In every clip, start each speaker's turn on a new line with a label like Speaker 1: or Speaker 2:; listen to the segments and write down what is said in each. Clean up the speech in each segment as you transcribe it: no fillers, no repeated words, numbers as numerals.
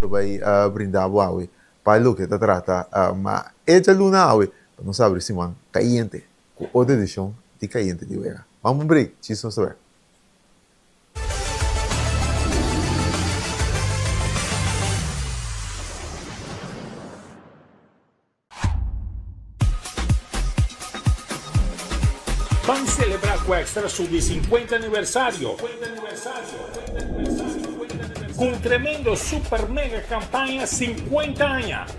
Speaker 1: vai brindar awe para lo que te trata, mas ella luna awe, não sabe se man caliente, com outra edição de caliente de vera. Vamos um break, chiso saber.
Speaker 2: Van celebrar com Extra su 50 aniversario. Con un tremendo super mega campaña 50 años.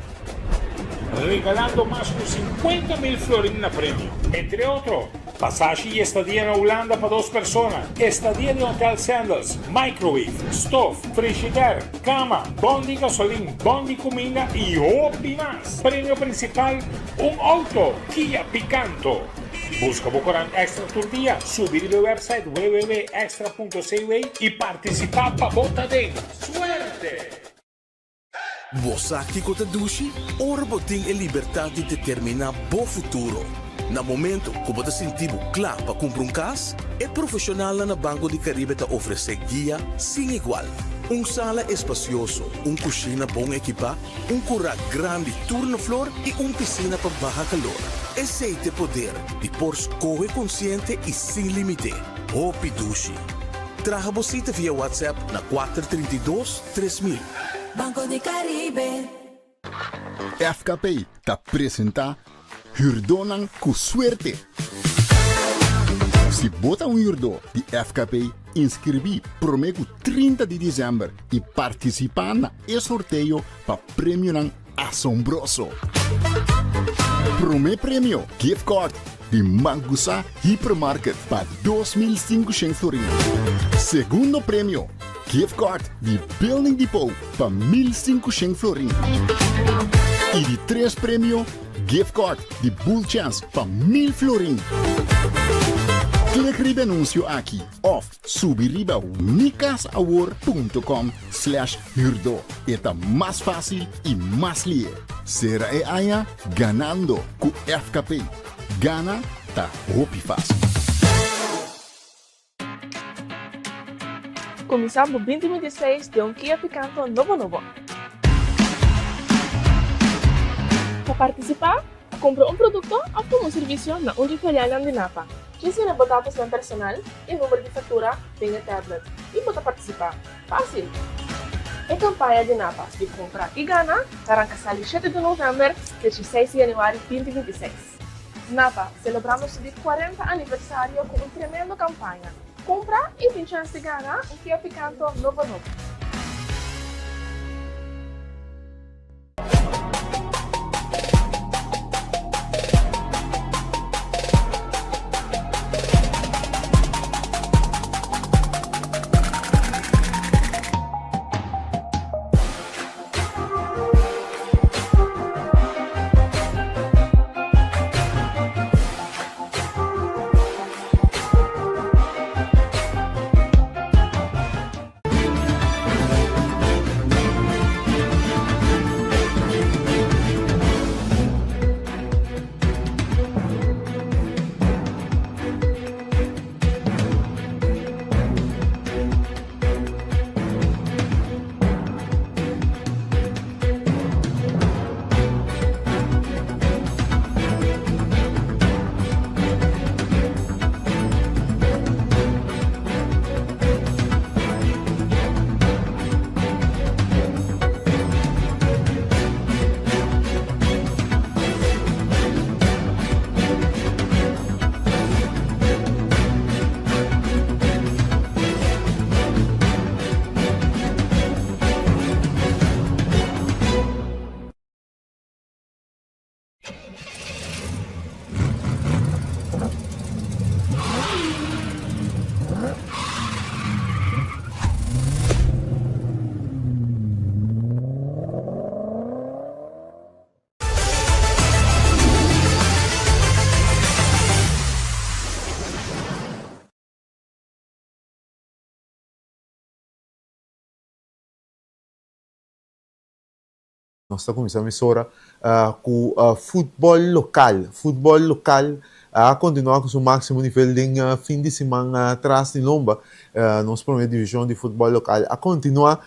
Speaker 2: Regalando más de 50.000 florines a premio. Entre otros, pasaje y estadía en Holanda para 2 personas. Estadía de Hotel Sandals, microwave, stove, frigider, cama, bondi gasolina, bondi comida y hobby más. Premio principal, un auto Kia Picanto. Busca Bocorán Extra tu día, subir el website www.extra.cv y participar para Bota de Suerte!
Speaker 3: Você que conta dushi, ora botem a liberdade de determinar bom futuro. Na momento que você sentir claro para comprar casa, é profissional na Banco de Caribe te oferece guia sem igual. Sala espacioso, cozinha bom equipa, curral grande turno flor e piscina para baixo calor. Esse é o poder de por escolha consciente e sem limite. Hopi Dushi. Traga você via WhatsApp na 432-3000.
Speaker 4: Banco de Caribe.
Speaker 5: FKP te apresenta Hurdonan com Suerte. Se bota hurdo de FKP, inscrevi promego 30 de dezembro e participar na sorteio para prêmio assombroso. Primeiro prêmio, gift card de Mangusa Hypermarket para 2.500 florins. Segundo prêmio, gift card de Building Depot para 1.500 florins. E de 3 prêmio, gift card de Bull Chance para 1.000 florins. Clique no anúncio aqui ou subiriba unicasaward.com/hurdo. É mais fácil e mais lié. Será é aia ganhando com FKP. Gana tá hopi fácil.
Speaker 6: Começamos 2026 de Kia Picanto novo. Para participar, compra um produto ou um serviço na Uniferiana de Napa. Ensina dados do personal e número de fatura tem a tablet e pode participar. Fácil! A campanha de Napa de compra e gana arranca 7 de novembro de 16 de janeiro de 2026. Napa, celebramos o 40 aniversário com uma tremenda campanha. Compra e tem chance de ganhar um Kia Picanto novo.
Speaker 1: Nós estamos começando a emissora com futebol local. Futebol local a continuar com o seu máximo nível de fim de semana atrás de Lomba. Nossa primeira divisão de futebol local a continuar.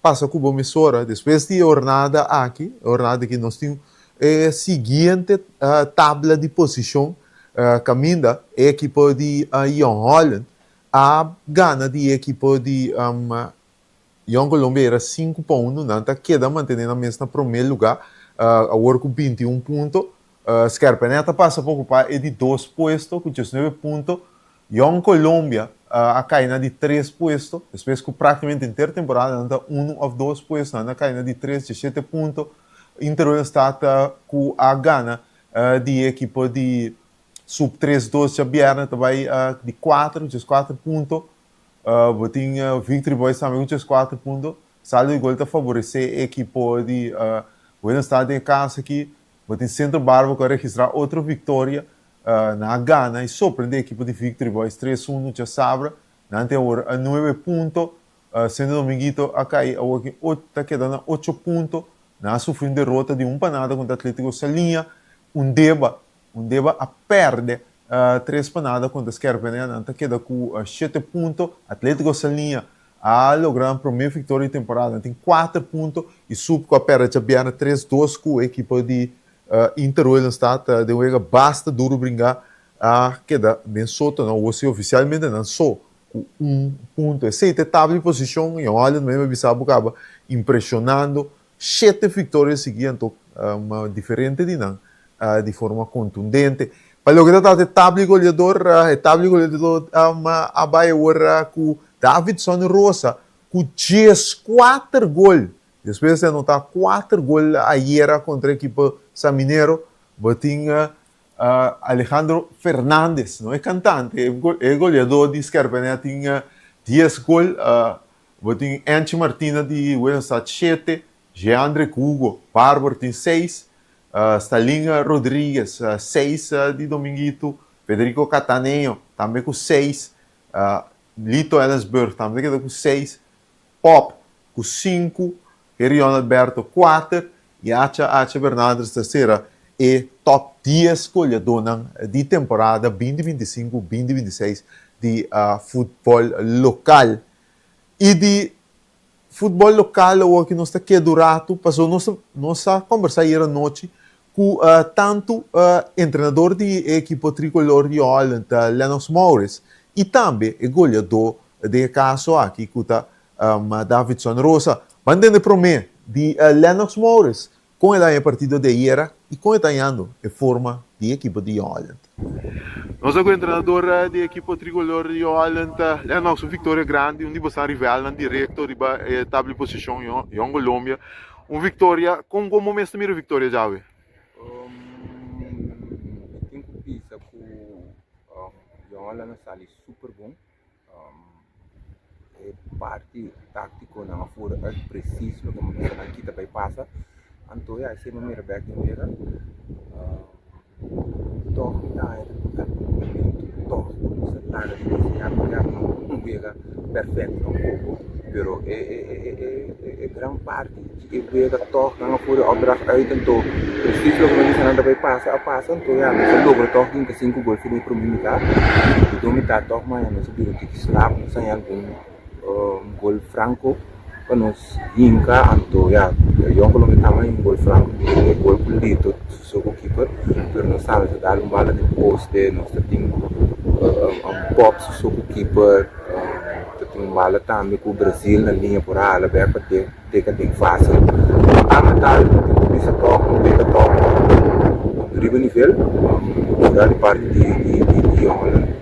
Speaker 1: passa com a emissora, depois de jornada aqui, jornada que nós temos seguinte tabela de posição, caminha a equipe de Young Holland, a gana de equipe de Young Colômbia era 5-1, nanta queda mantendo na mesma primeiro lugar, agora com 21 pontos, Scarpaneta passa para ocupar de 2 postos, com 19 pontos, Young Colômbia a caída de 3 postos, depois que praticamente inteira temporada anda 1 ou 2 postos, anda caída de 3, 17 pontos, Inter está com a gana de equipe de sub-3-2 já vieram também de 4 pontos, botin Victory Boys também com 4 pontos, saldo de gol está favorecer a equipe de Buenos Aires em casa aqui, botin Centro Barba que registrar outra vitória na Gana e surpreender a equipe de Victory Boys 3-1 já sabra, nante agora 9 pontos, sendo Dominguito a cair, está quedando 8 pontos, na sofrendo derrota de panada contra o Atlético Salinha, Deba a perde 3 panadas contra o Scarpaneta, está queda com 7 pontos, Atlético Salinha a lograr a primeira vitória de temporada, tem 4 pontos e sub com a perde já vieram 3-2 com a equipe de Inter Stad de Uega basta duro brincar a queda bem solto, não você oficialmente não só com 1 ponto, essa tabela de posição e olha mesmo Bissau acaba impressionando 7 vitórias seguidas, uma diferente de forma contundente. Para o que está a tabela goleador a Bahia com Davidson Rosa com 14 gols. Depois de anotar 4 gols ayer contra a equipe Saminero, tinha Alejandro Fernandes, não é cantante, é goleador de Scarpaneta, tinha 10 gols, tinha Anchi Martina de Buenos Aires 7, Jeandre Hugo, Bárbaro tem 6, Stalinha Rodrigues 6 de Dominguito, Federico Cataneo também com 6, Lito Ellensburg também com 6, Pop com 5, Erion Alberto 4 e Acha Bernardes terceira e top 10 goleador de temporada 2025-2026 de futebol local. E de futebol local, o que nós está aqui durante, passou nossa conversa aí à noite com tanto treinador de equipe tricolor de Holland, Lennox Morris, e também o goleador de caso aqui, com Davidson Rosa. Mandando para mim de Lennox Morris, com ele a partida de ayer e com ele indo em forma de equipe de Holland. Nós somos o treinador da equipe tricolor de Holland, Lennox, vitória grande, onde você rival direto de tabela de posição em Colômbia. Uma vitória, como momento de primeira vitória, Javi?
Speaker 7: Tenho que pensar que o Holland está super bom. Parte tático não for preciso como a aqui também passa então é assim maneira back maneira toque tá toque você larga de desenhar não pega perfeito pouco pero é grande parte e pega toque não for obra aí então preciso como você não também passa então é você logra toque em 5 gols fini para mim tá então me tá toque mas não se vira que slap não sai algum gol franco para nós Inca anto ya Young Colômbia também gol franco gol polito so keeper pero nós sabemos dar bala de poste nós temos pop so keeper temos bala também com o Brasil na linha por ala para ter fácil a matar esse toque pega toque nível nível da parte de Holland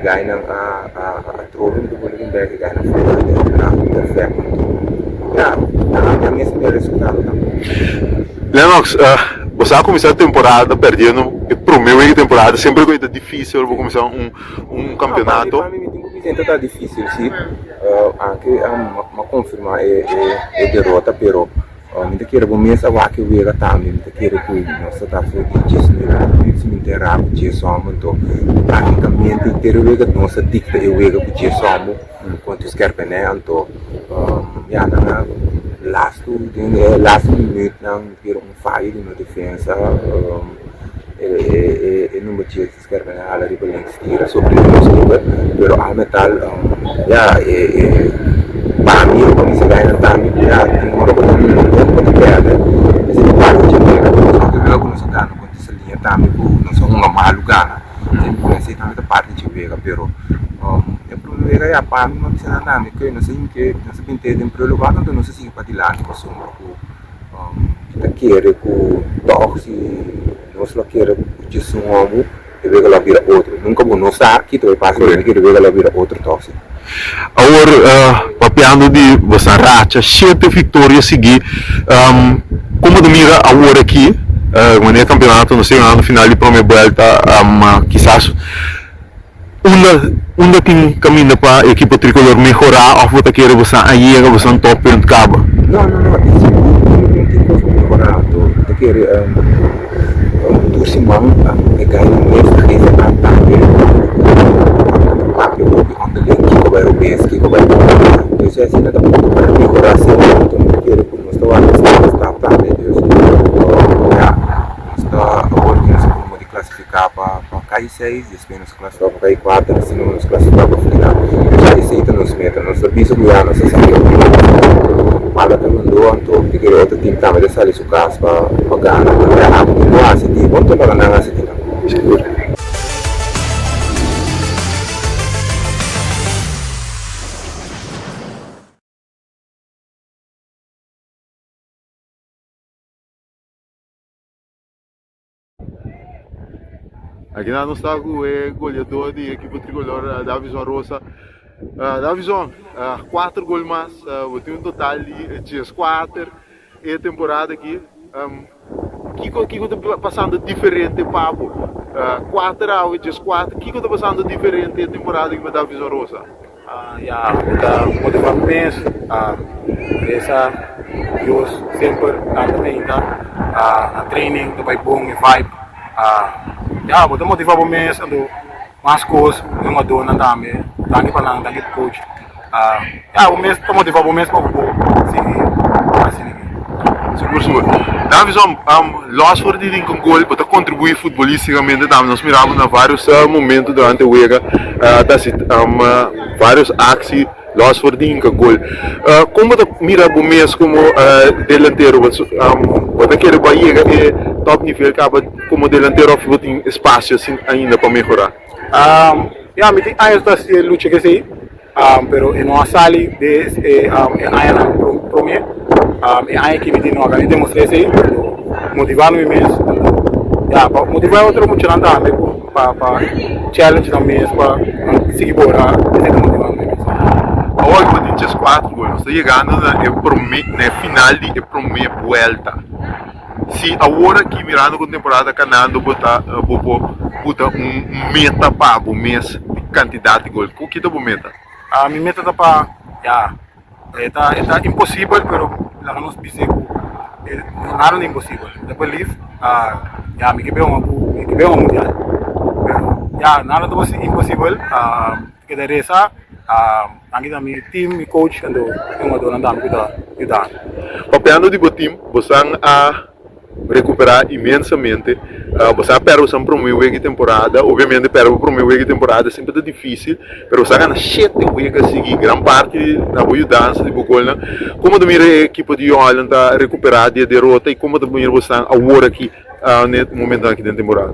Speaker 7: ganha a trova do Bolívia que ganha na perfeito. Já minha espera resultado também.
Speaker 1: Lennox, você começar a temporada perdendo, a primeira temporada sempre foi difícil, vou começar campeonato.
Speaker 7: Para mim está difícil, sim. Aqui uma confirma é derrota, pero ainda quero começar a que o também, ainda quero que nós está fazendo isso, se interar com isso, então praticamente inteiro o nossa dicta é o que isso, enquanto Scarpaneta, então já na last minute não ter falho na defesa, não tinha Scarpaneta a ribalta tira sobre o pero ao metal já para mim como se ganha outra parte de vega, pero é para vega é a parte não precisa nada, que não sei que não sei bem em primeiro lugar, não sei se para lá que passou que quer que torce, não se quer que se homem e vega lá vira outro, nunca vou não sabe que tu vai passar que vega lá vira outro torce.
Speaker 8: Agora, papiando de você racha, 7 vitórias seguir, como do mira agora aqui, quando é campeonato, não sei, no final de primeira volta, quizás onde tem caminho para a equipa tricolor melhorar ou você quer você aí você um top onde acaba?
Speaker 7: Não, isso não tem coisa melhorar, tu quer tu se manda e ganha mesmo que é a tarde onde ele que vai o mês que vai o isso é assim nada para melhorar sempre tu quer por nós está tarde Deus está agora que nós vamos de classificar para cair 6 depois nos classificar para cair 4 assim nos classificar para final já aceita nos meta nós piso que nós sabemos Mala também mandou então que outro time também de sair sua casa para ganhar não há sentido quanto para não há sentido seguro.
Speaker 1: Aqui nós estamos com o goleador da equipe tricolor, Davison Rosa. Davison, 4 gols mais, tem um total de 4 e temporada aqui. O que está passando diferente, Pablo? 4 ao 4, o que está passando diferente na temporada com a Davison Rosa?
Speaker 9: Kita motivar mês, essa eu sempre também a training, do vai bom e vibe. Vou motivar o mês, ando mais coisas, uma dona também, tanto para não, tanto coach. O mês está motivar o mês para o seguir assim.
Speaker 1: Seguro. Davison, nós fomos de com gol para contribuir futbolisticamente, nós miramos em vários momentos durante a liga, vários axis, nós fomos de com gol. Como você mira o mês como delantero, você quer Bahia é top nível, como delantero você tem espaço assim, ainda para melhorar?
Speaker 9: Me tem anos da luta que sei, pero não sale de anos para mim. Aí que me tem no canal demonstrei isso motivando-me mesmo para motivar outro muito também para challenge também para seguir bora motivando-me mesmo.
Speaker 1: Agora que eu tenho 4 gols, nós estamos chegando na final da primeira volta. Se agora que mirando com a temporada canando botar meta para o mês de quantidade de gols, o que é a meta?
Speaker 9: Minha meta está para está impossível, pero lá nos dizer que nada é impossível. Depois livre, me quebrei uma mundial. Pero nada é impossível. Que daí essa, aqui também time, meu coach, quando eu dou nada me dá.
Speaker 1: Papiando de time, você recuperar imensamente. Você perde a primeira temporada, obviamente perde a primeira temporada sempre é difícil, mas você ganha 7 vezes a seguir, grande parte da mudança de Bucolna. Como a equipe de Holland está recuperada de derrota e como você agora aqui no momento aqui da temporada?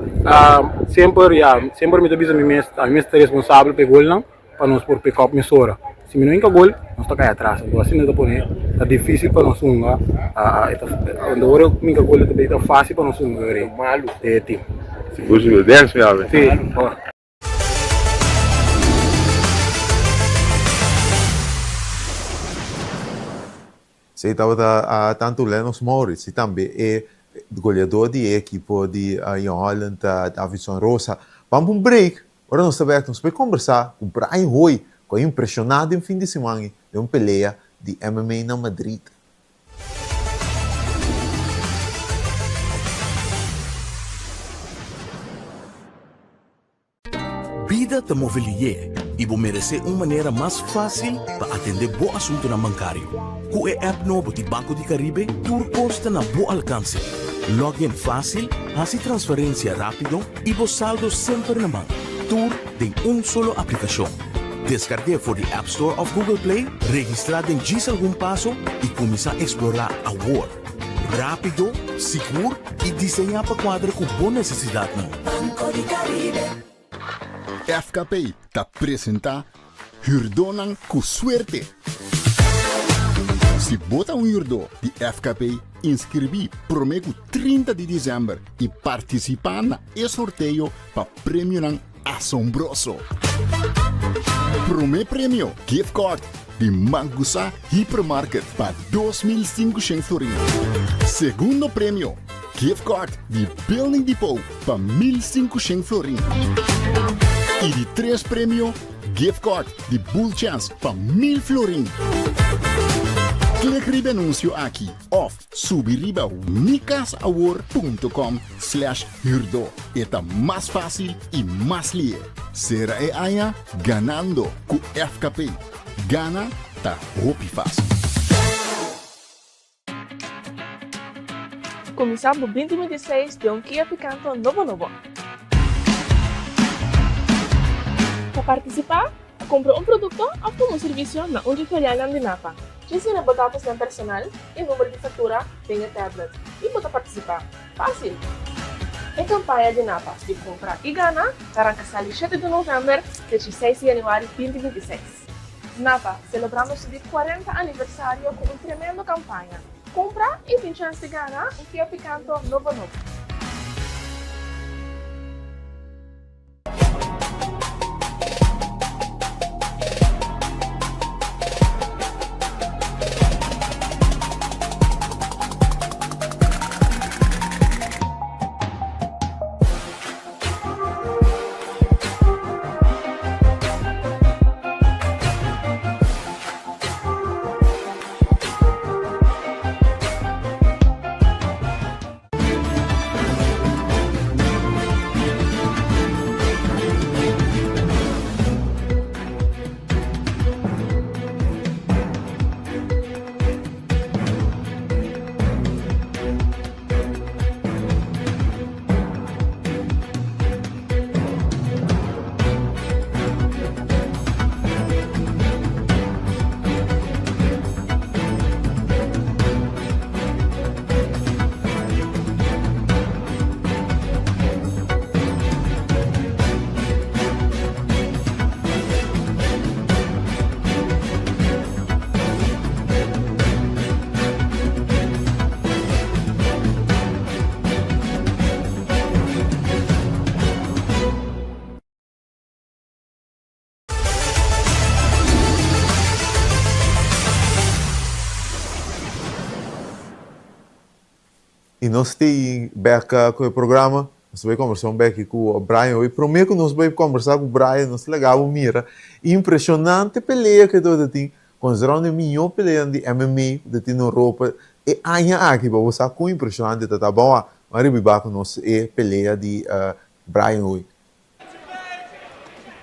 Speaker 9: Sempre me avisa a mim está responsável pelo gol para nós por pick up minha Se não entra gol, nós está caindo atrás. Então assim está difícil para nós ungar. Quando agora minha gol também está fácil para nós ungar de time.
Speaker 1: Seguro, dance me abre.
Speaker 9: Sim.
Speaker 1: Você estava tanto Lennox Morris e também é goleador da equipe de Holland, Davison Rosa. Vamos break. Agora nós vamos conversar com Brian Roy, que é impressionado em fim de semana de uma peleia de MMA na Madrid.
Speaker 3: Vida te mobilier e vou merecer uma maneira mais fácil para atender bom assunto na bancário. Com a app novo de Banco de Caribe, tudo consta na bom alcance. Login fácil, assim transferência rápido e vos saldo sempre na mão. Tudo em solo aplicação. Descargue por the App Store of Google Play, registrado em diz algum passo e começar a explorar a world. Rápido, seguro e desenhar para quadra com boa necessidade.
Speaker 4: Banco de Caribe.
Speaker 5: FKP te apresenta Hurdonan com suerte. Se bota hurdo de FKP, inscrevi promego 30 de dezembro e participar na sorteio para prêmio assombroso. Primeiro prêmio, gift card de Mangusa Hypermarket para 2.500 florins. Segundo prêmio, gift card de Building Depot para 1.500 florins. E de 3 prêmio, gift card de Bull Chance para 1.000 florins. Clique no anúncio aqui ou subiriba unicasaward.com/hurdo. Está mais fácil e mais ligeiro. Será aia ganhando com FKP. Gana tá roupa fácil.
Speaker 6: Começamos 2026 de um Kia Picanto novo. Para participar, compra um produto ou um serviço na Uniferiana de Napa. Ensina botatos na personal e número de fatura tem a tablet. E pode participar. Fácil! É campanha de Napa de compra e gana, arranca 7 de novembro a 16 de janeiro de 2026. Napa, celebramos o 40 aniversário com uma tremenda campanha. Compra e tem chance de ganhar um Kia Picanto novo.
Speaker 1: E nós temos com o programa, nós vamos conversar com o Brian hoje. Prometo que nós vamos conversar com o Brian, nós legal, mira. Impressionante peleia que todo tem, considerando a melhor peleia de MMA de tem na Europa. E aí aqui, você com impressionante, tá bom? Mas eu vou com nós a peleia de Brian hoje.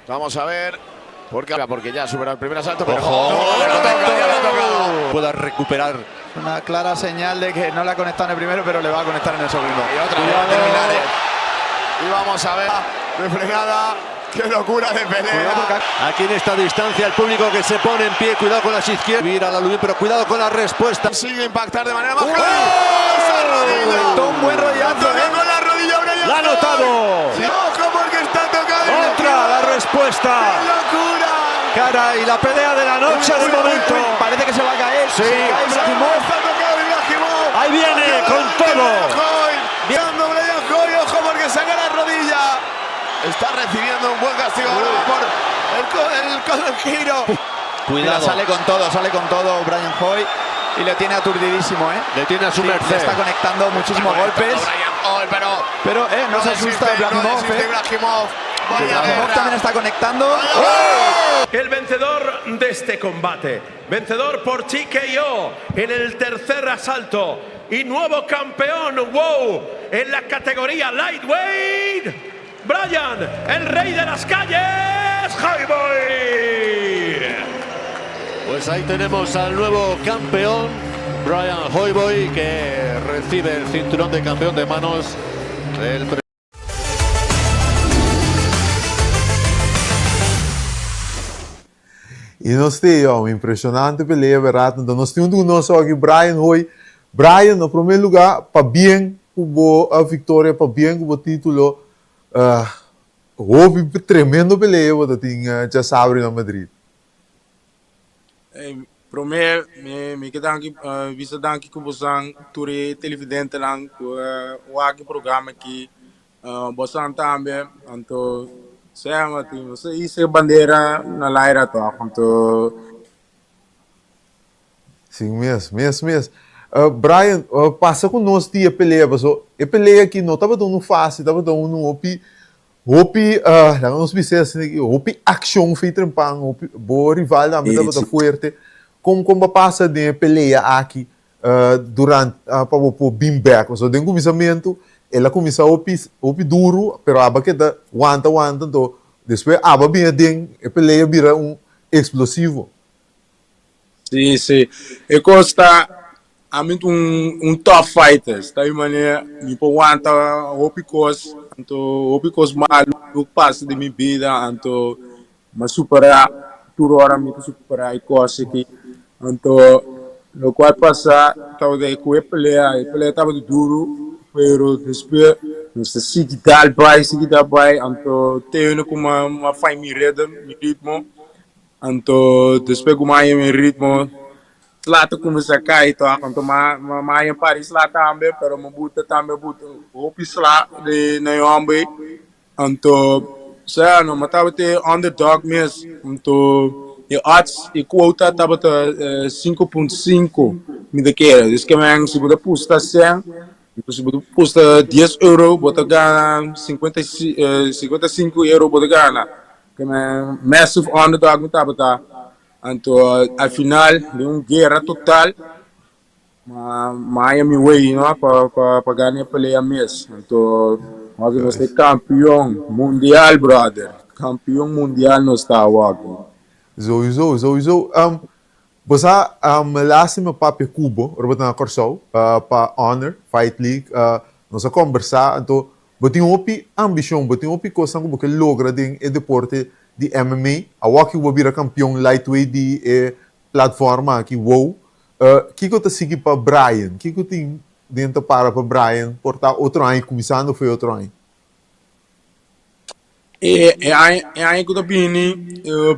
Speaker 10: Vamos a ver, porque ya superó el primer asalto, pero
Speaker 11: pueda recuperar. Una clara señal de que no la ha conectado en el primero, pero le va a conectar en el segundo.
Speaker 10: Y otra vez terminar. Y vamos a ver, refregada, qué locura de pelea.
Speaker 11: Aquí en esta distancia el público que se pone en pie, cuidado con las izquierdas. Mira la luz, pero cuidado con la respuesta.
Speaker 10: Sigue impactar de manera más clara.
Speaker 11: Un buen rodillazo,
Speaker 10: con la rodilla, Brian.
Speaker 11: ¡La ha notado!
Speaker 10: Sí. Ojo porque está tocando.
Speaker 11: Otra, la respuesta.
Speaker 10: ¡Qué locura!
Speaker 11: Caray, la pelea de la noche de momento. Parece que se va a caer.
Speaker 10: Sí, está tocado Ibrahimov.
Speaker 11: Ahí viene con todo.
Speaker 10: Viendo Brian Hoy, ojo porque saca la rodilla. Está recibiendo un buen castigo ahora por el giro.
Speaker 11: Cuidado.
Speaker 12: Mira, sale con todo Brian Hoy y le tiene aturdidísimo, ¿eh?
Speaker 11: Le tiene a su merced.
Speaker 12: Le está conectando muchísimos golpes. Pero no se asusta Ibrahimov. Ibrahimov también está conectando.
Speaker 13: El vencedor de este combate, vencedor por TKO en el tercer asalto y nuevo campeón, wow, en la categoría lightweight, Brian, el rey de las calles, Hoyboy.
Speaker 11: Pues ahí tenemos al nuevo campeón, Brian Hoyboy, que recibe el cinturón de campeón de manos del
Speaker 1: E nós temos uma impressionante peleia, verdade? Então nós temos nosso aqui, Brian Hoy. Brian, no primeiro lugar, para bem a vitória, para bem o título. houve tremendo peleia que tinha já sabe na Madrid.
Speaker 9: Pro me que danki visa danki ku bosang ture televidente lang o aqui programa aqui bosang tambe anto sama tim se ise bandeira na laira to anto
Speaker 1: Sim, mesmo. Brian, passa com nós dia peleia, pessoal. E peleia aqui não estava dando fácil, estava dando hopi, nós pensamos assim, hopi action feita em pang, hopi, boa rival, também estava forte. Como passa de peleia aqui durante para o beanbag, so den começamento ela começa opi duro, pero aba que da aguanta, então depois aba bem den peleia vira explosivo.
Speaker 9: Sim. E costa a mim tough fighter, está aí maneira me aguanta opicos, então opicos malu o passo de minha vida, então mas superar tudo hora me superar e coisa que então no qual passa estava de com a peleia estava duro, pero depois não sei se que dá vai, então tenho como uma família mi ritmo, então depois como aí meu ritmo Slata começa a cair, então mas em Paris lá também, pero me buta também opis lá de na Yombe, então sei não, mas tava te underdog mesmo, então e odds e quota tava 5.5 me daquela, diz que man se você pusta 100, então se você pusta 10 euro, bota ganha 55 euro, bota ganha, que man massive underdog me tava então, afinal, de guerra total, Miami Way, não, para ganhar peleia mesmo. Então, nós somos campeão mundial, brother. Campeão mundial nós está agora.
Speaker 1: Zo. Você lássimo para Cuba, ou na Corsol, para Honor, Fight League, nós a conversar, então, você tem ambição, você tem coisa que você logra em deporte de MMA, a Waki will be campeão lightweight de plataforma aqui, WoW. Que você sigue para Brian? Que você tem dentro para Brian? Portar outro ano, começando foi outro ano.
Speaker 9: Aí que eu vim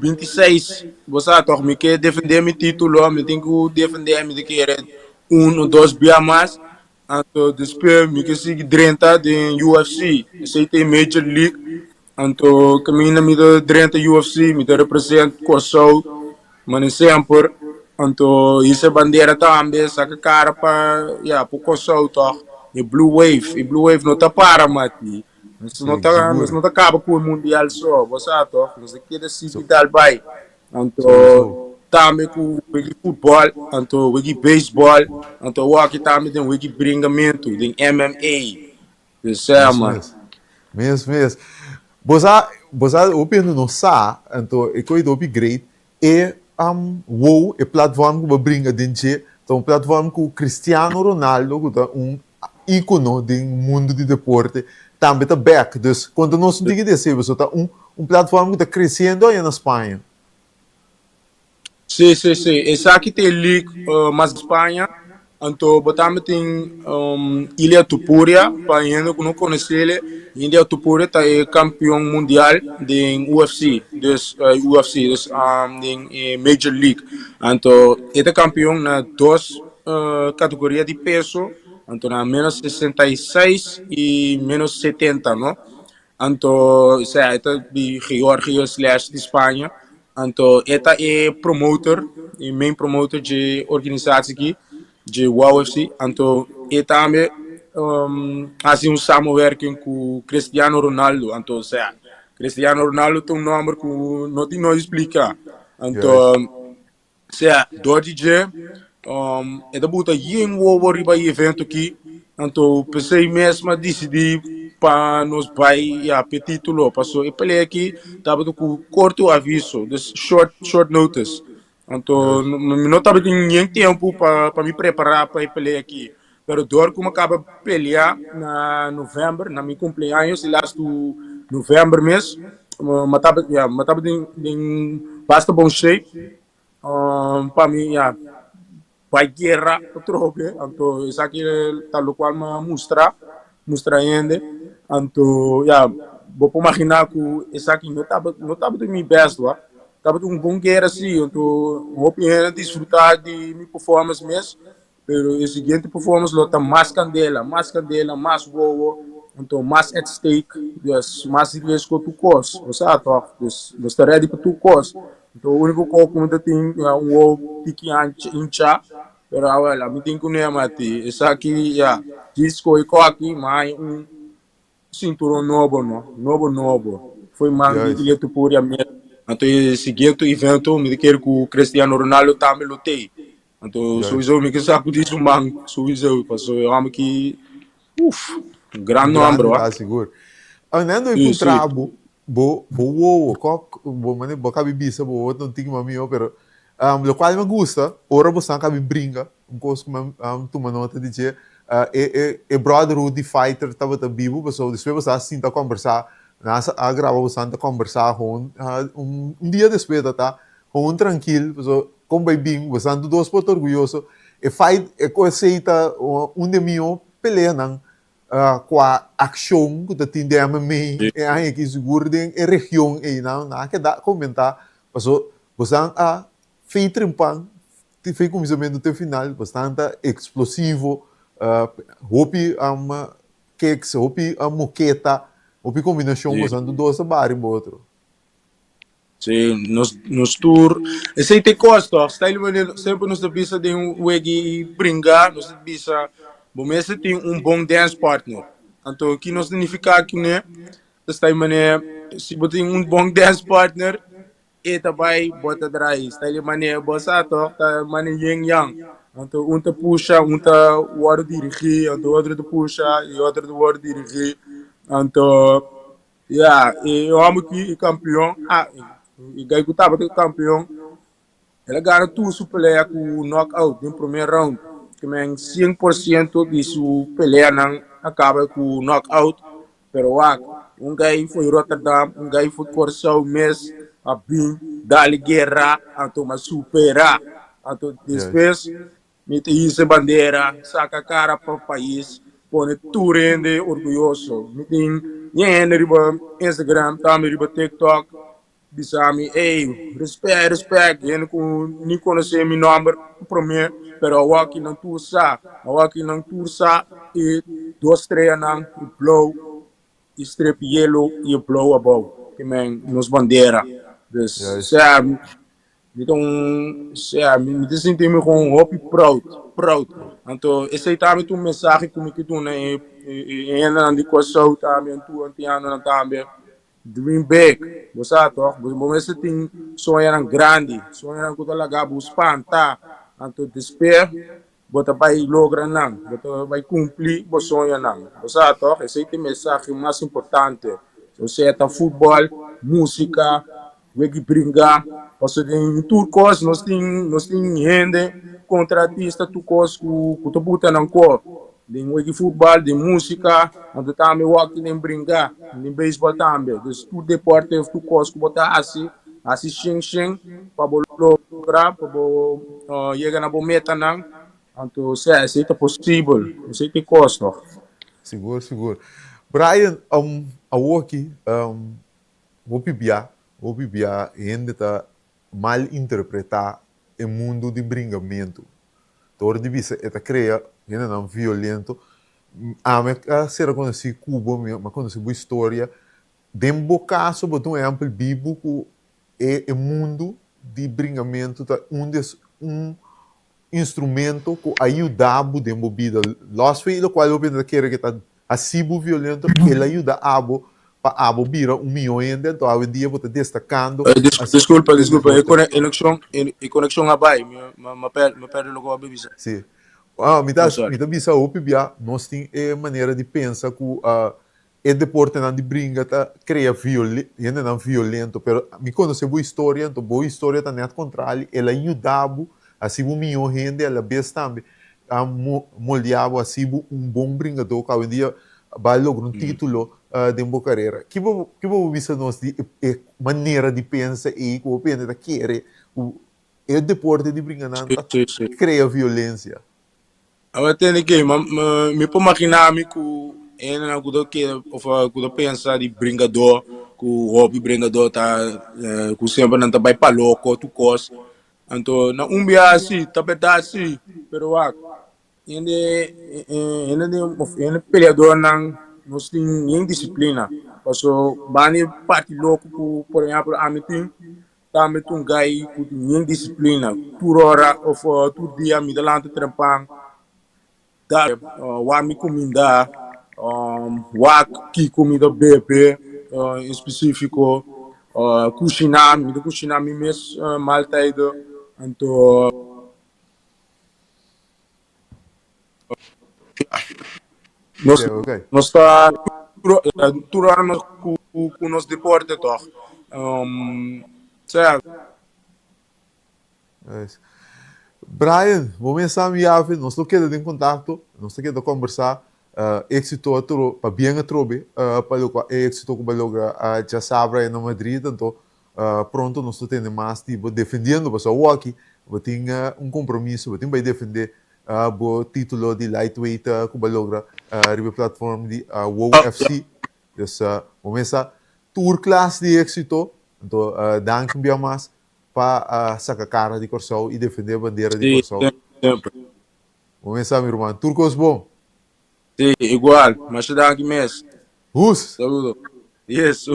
Speaker 9: 26, você ator me quer defender meu título, me tenho que defender me quer ou dois dias mais. Então depois me quer seguir dentro de UFC, sei tem Major League. Então, caminho me dentro do UFC, me representa Kosovo, mas sempre, então, isso é bandeira também, saca cara para o Kosovo, e Blue Wave não está para, mati, não está acaba com o Mundial só, você sabe, você quer decidir tal vai, então, também com o futebol, então, o beisebol, então, o hockey também tem o bringamento, tem MMA, isso é, mano.
Speaker 1: Mesmo. Você opina no sa, então é coisa upgrade e WoW é plataforma que brinca dentro, então plataforma que o Cristiano Ronaldo que é ícone do mundo de deporte também está back, então quando nós não digo desse, você está plataforma que está crescendo aí na Espanha.
Speaker 9: Sim, essa aqui tem league, mas Espanha. Então, botamos tem Ilha Tupuria, para quem não conhece ele, Ilha Tupuria está campeão mundial de UFC, de Major League. Então, ele é campeão na duas categorias de peso, então na menos 66 e menos 70, não? Então, isso é de Georgia / de Espanha. Então, ele é promotor, main promotor de organização aqui. De UFC, então e também assim samowerking com Cristiano Ronaldo, então Cristiano Ronaldo tem nome que não tem não explicar, então do DJ é da buta em o riba evento aqui, então pensei mesmo decidi para nos vai a título, passou e pele aqui tava com curto aviso, short notice. Então, não estava tendo nenhum tempo para me preparar para ir pelear aqui. Mas dor como acaba pelear na novembro, na minha cumpleaños, lá do novembro mesmo, mas estava em bastante bom shape. Para mim, vai guerra, troca. Então, isso aqui é tal qual me mostra ainda. Então,
Speaker 14: vou imaginar que esse aqui não estava do meu best, lá. Estava um bom guerra assim, então vou desfrutar de minha performance mesmo, pero a seguinte performance lá tá mais candela, mais boa, então mais at stake, dus mais risco tu cos, você sabe, dus nós está ready para tu cos. Então o único que eu tenho é um tiki incha, pero olha, me tem que não mati, esse aqui já disco e aqui mais cinturão novo, foi mais de tu por a minha. Então, seguinte evento, me quero que o Cristiano Ronaldo também lutei. Então, sowieso, me que sabe disso, man, sowieso, passou, eu amo que, um grande nome, ó.
Speaker 1: Seguro. Andando em trabo, bo mane bo cabe bisa, bo não tinha mamio, pero lo qual me gusta, ora você cabe brinca, coisa que tu manota dizer, brotherhood de fighter tava vivo, pessoal, depois você assim tá conversar. Nasa agrava bastante conversar com dia depois tá com tranquilo, com bem bastante dois pontos orgulhoso e faz coisa de mim pelea não com a ação que tem de MMA e aí que seguro de região e não que dá comentar bastante a fez trimpang fez começamento até final bastante explosivo hopi cakes hopi moqueta ou combinação usando dois bares e outro.
Speaker 14: Sim, nos tour. Esse aí tem custo, sempre nos bisa de wegi brincar, nos bisa, bom esse tem bom dance partner. Então, que não significa que né, está se você tem bom dance partner, e também bota atrás, está aí mané, bossa tá mané yang. Então, te puxa, te word dirigir, outro te puxa e outro te word dirigir. Então, eu amo que o campeão, e ganhei que estava campeão, ele ganhou tudo sua peleia com o knockout no primeiro round, que 100% de sua peleia não acaba com o knockout, pero gajo foi Rotterdam, gajo foi Corsão mês, a bem, dar guerra, então mas superar, então depois, mete isso bandeira, saca a cara para o país, põe tudo rende orgulhoso. Meeting, riba Instagram, também riba TikTok, bisami, respect, yen com nem conhecer meu nome primeiro, pero aqui não tu sa, e dois três não blow, strip yellow e blow above, que nos bandeira, dus então, me senti-me com hope proud. Então, esse aí também é mensagem que tu né, ainda de coisa também, tu antiano também, dream big, você sabe, você tem sonho grande, sonho que tu largar os pantas, então desespero, você vai lograr não, você vai cumprir o sonho não, você sabe, esse aí é a mensagem mais importante, você é futebol, música, wegi brincar, porque em tudo coisa nós temos gente contratista tu coisa que tu bota na cor, de wegi futebol, de música, onde também walking em brincar, em beisebol também, dus tudo deporte tu coisa que bota assim xing para lograr, para chegar na boa meta não, então se é possível, se é coisa.
Speaker 1: Seguro. Brian, aqui, vou bibia ainda está mal interpretar o mundo de brincamento. Toda divisa é cria ainda não violento. A ser conhecido Cuba, mas conhecido a história. Dembo caso, botou um exemplo bíblico é o mundo de brincamento tá um instrumento que ajudava a vida. Nós foi o qual eu penso que era que tá assim violento, ele ajuda a para vira milhão ainda, então hoje em dia vou estar destacando.
Speaker 14: Desculpa, a conexão abai, me perde logo a bebida.
Speaker 1: Sim. Me dá visa nós temos a maneira de pensar que o deporte não de brinca tá cria ainda não violento, mas me conhece boa história, então boa história está net contrário, ele ajudava assim milhão ainda, ela bes também molhava assim bom brincador que hoje em dia vai lograr título de uma carreira. Que vou ver nós de maneira de pensar e que o pensa querer o deporte de brincadeira cria violência.
Speaker 14: Eu tenho que me imaginar que não kuda pensa de bringador, que o hobby bringador tá, que sempre não tá vai para louco, tu cos. Então, na umbia assim, tá verdade assim, pero ele peleador não tem nem disciplina. Passo bani parte louco, por exemplo, a mim também um gai com nem disciplina. Por hora ou por dia me dá lá trampang. Dar wa mi comida, wa que comida bebê em específico, cozinhar, me do cozinhar me mes maltaido, então nós está turarmos com nosso deporte toch, certo?
Speaker 1: Brian, vou começar a me ave, nós não queremos em contato, nós queremos conversar, êxito para bem a trobe, para o êxito que vai lograr já sabe na Madrid, então pronto nós temos mais tipo defendendo para o aqui, vai ter compromisso, vai defender o título de lightweight que vai lograr a plataforma de WOW FC, então vamos começar tour class de êxito, então danke bem mais para sacar cara de Corsol e defender a bandeira de Corsol.
Speaker 14: Sempre.
Speaker 1: Vamos começar, meu irmão. Turcos bom?
Speaker 14: Sim, igual. Mas te dá aqui mesmo. Saludo. Yes,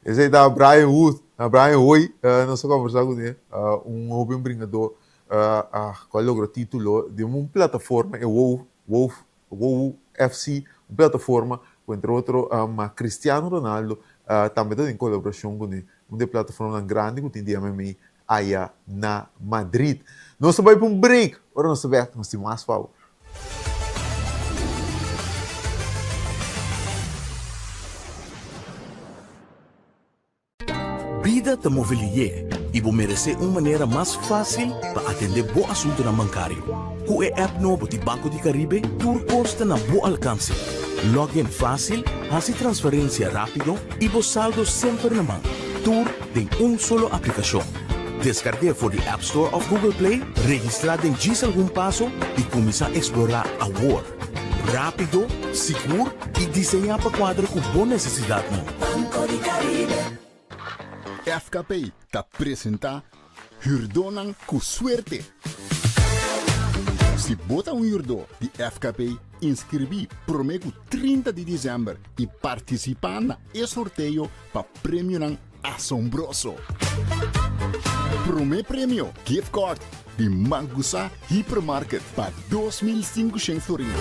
Speaker 1: Esse aí tá Brian Brian Oi, nós estamos conversando com ele, jovem bringador, qual logrou título de uma plataforma, é WoW FC, uma plataforma, entre outro, Cristiano Ronaldo, também está em colaboração com ele. Uma plataforma grande que tem MMA aí na Madrid. Nós vamos para um break. Agora nós temos mais favor.
Speaker 3: Vida te mobilier e vou merecer uma maneira mais fácil para atender bom assunto na bancário. Com a app novo de Banco de Caribe, tudo custa na bom alcance. Login fácil, fazer transferência rápido e o saldo sempre na mão. Tudo em solo aplicação. Descargue for the App Store of Google Play, registrar em diz algum passo e começar a explorar a world. Rápido, seguro e desenhar para quadro com boa necessidade.
Speaker 4: Banco de Caribe.
Speaker 5: FKP te apresenta Hurdonan com suerte. Se bota hurdo de FKP, inscrevi promego 30 de dezembro e participar na sorteio para prêmio assombroso. Primeiro prêmio, gift card de Mangusa Hypermarket para 2.500 florins.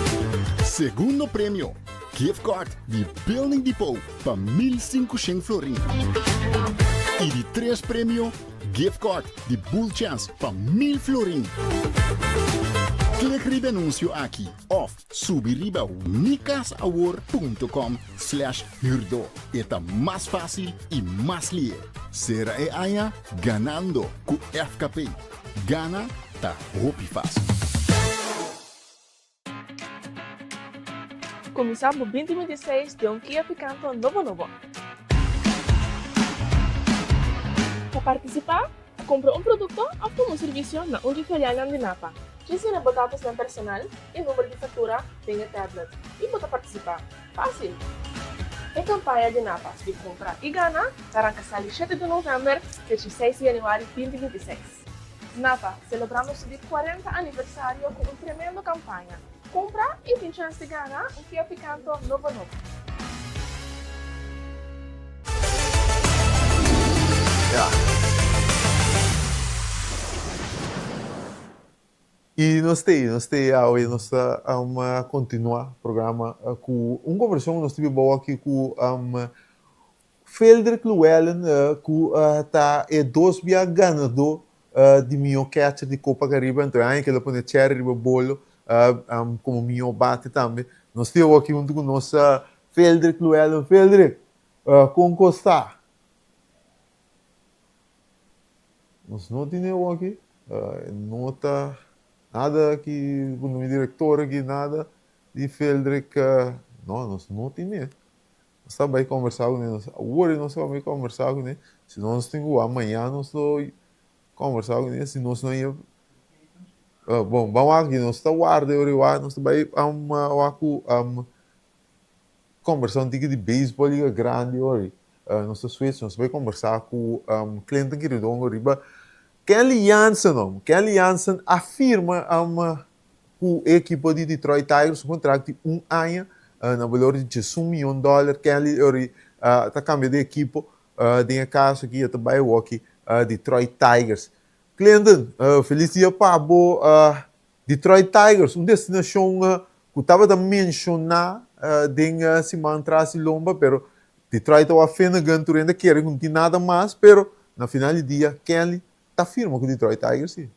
Speaker 5: Segundo prêmio, gift card de Building Depot para 1.500 florins. E de 3 prêmio, gift card de Bull Chance para 1.000 florins. Clique no anúncio aqui ou subir a unicasaward.com/hurdo. É mais fácil e mais lié. Será aia ganhando com FKP. Gana tá roupa fácil.
Speaker 6: Começamos 2026 de Kia Picanto novo. Para participar, compra um produto ou um serviço na Uniferial de Napa. Diz-me botar seu personal e número de fatura tem a tablet e pode participar. Fácil! A campanha de Napa de compra e gana arranca 7 de novembro até 6 de janeiro de 2026. Napa, celebramos o 40 aniversário com uma tremenda campanha. Compra e tem chance de ganhar um Kia Picanto novo.
Speaker 1: E nós vamos continuar o programa com uma conversação que nós tivemos aqui com Felder Llewellyn, que é 2 vezes ganador de meu catcher de Copa Caribe, então que ele põe cherry no bolo, como meu bate também. Nós temos aqui junto com nós Felder Llewellyn. Felder, como está? Nós não temos aqui, não está nada aqui, o meu diretor aqui, nada de Feldrick, não, nós não temos. Nós estamos aí conversando com ele, hoje nós estamos aí conversando com ele, se nós temos amanhã, nós estamos conversando com ele, se nós não ia... Bom, vamos aqui, nós estamos guardando, nós estamos conversando de beisebol liga grande hoje. Nós estamos vai conversar com Clinton Quiridongo riba. Kelly Jansen afirma que o equipo de Detroit Tigers um contrato de 1 ano na valor de $1 milhão. Kelly está cambiando de equipo de caso aqui também o Detroit Tigers. Clinton, feliz dia para Detroit Tigers, uma destinação que estava a mencionar de semana atrás lomba, pero Detroit estava apenas ainda querem não tem nada mais, pero na final do dia Kelly está firme com o Detroit Tigers, sim.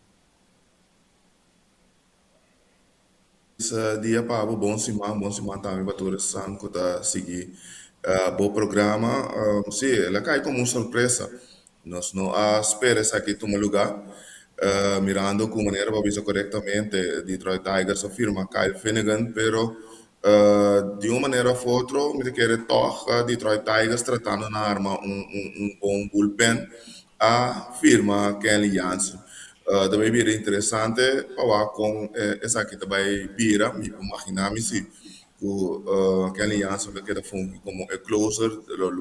Speaker 15: Esse dia para bom semana também para todos que está seguir bom programa. Sim, ela cai como uma surpresa. Nós não esperamos aqui tomar lugar. Mirando com maneira para ver corretamente Detroit Tigers afirma Kyle Finnegan, pero de uma maneira ou outra, me quer tocar Detroit Tigers tratando na arma bom bullpen a firma Kelly Jansen. Também bem interessante falar com essa aqui também vira, me imaginar se o Kelly Jansen vai querer fungir como a closer,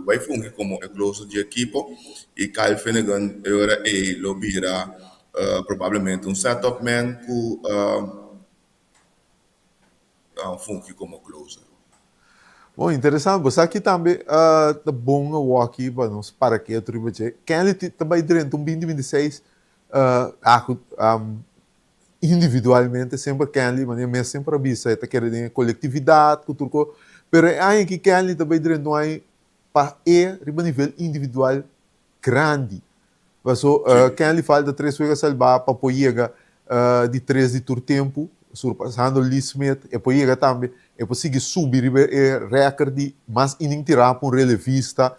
Speaker 15: vai fungir como a closer de equipo e Kyle Finnegan agora ele vira provavelmente um setup man que fungir como closer.
Speaker 1: Bom, interessante, você aqui também tá bom o aqui para nós para que outro Kelly também durante 2026 individualmente sempre Kelly, mas eu sempre avisa, está querendo coletividade, cultura, pero aí que Kelly também durante aí para a nível individual grande. So, Kelly falta 3 vezes salvar para poder de 3 de tur tempo, surpassando Lee Smith, e poder também, e conseguir subir o recorde mais ininterrupto para um relevista.